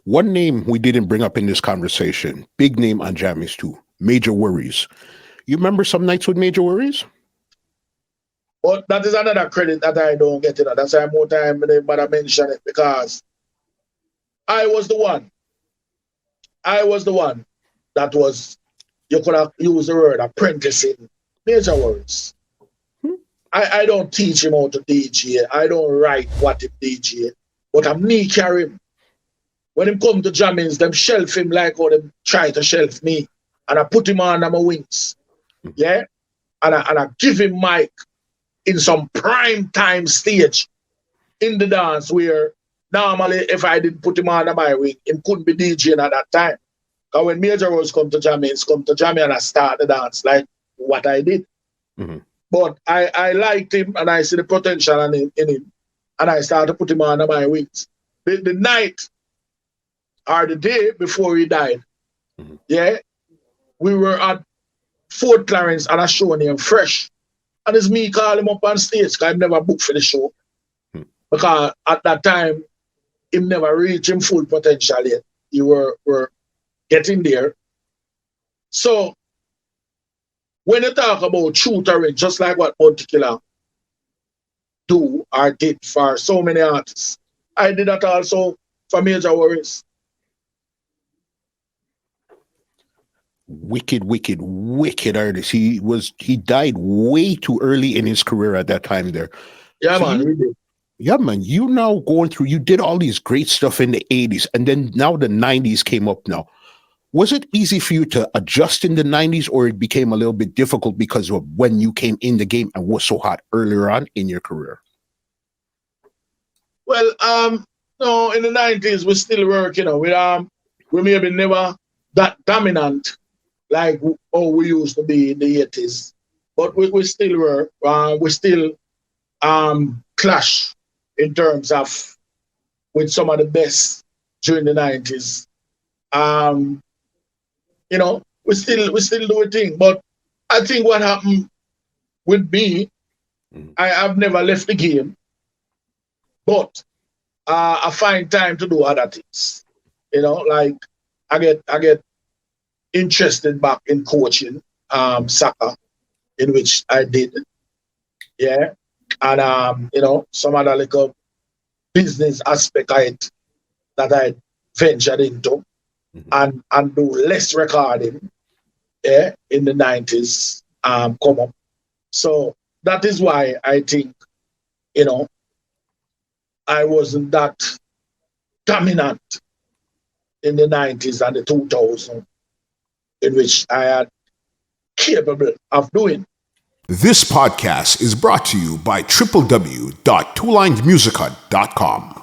One name we didn't bring up in this conversation, big name on Jammys too, Major Worries. You remember some nights with Major Worries? But that is another credit that I don't get. That's why more time but I mention it because I was the one. I was the one that was, you could have used the word apprenticing Major Worries. I don't teach him how to DJ. I don't write what him DJ. But I'm me carry him. When him come to Jammys, them shelf him like how them try to shelf me. And I put him under my wings. Yeah? And I give him mic in some prime time stage in the dance where normally if I didn't put him under my wing, him couldn't be DJing at that time. Because when Major Rose come to Jammys and I start the dance like what I did. Mm-hmm. But I liked him and I see the potential in him. And I started to put him under my wings. The night or the day before he died, mm-hmm. Yeah, we were at Fort Clarence and I show named Fresh. And it's me call him up on stage because I never booked for the show. Mm-hmm. Because at that time, him never reached him full potential yet. You were getting there. So when you talk about tutoring, just like what Particular do or did for so many artists, I did that also for Major Worries. Wicked artist. He died way too early in his career at that time there. Yeah, so man, really. Yeah, man. You now going through, you did all these great stuff in the 80s, and then now the 90s came up now. Was it easy for you to adjust in the 90s, or it became a little bit difficult because of when you came in the game and was so hot earlier on in your career? Well, no, in the 90s, we still work, we maybe never that dominant like how we used to be in the 80s. But we still work. We still clash in terms of with some of the best during the 90s. We still do a thing. But I think what happened with me, I have never left the game. But I find time to do other things. Like I get interested back in coaching soccer, in which I did. Yeah. And some other little business aspect that I ventured into and do less recording in the 90s come up. So that is why I think, I wasn't that dominant in the 90s and the 2000s, in which I had capable of doing. This podcast is brought to you by www.twolinedmusichut.com.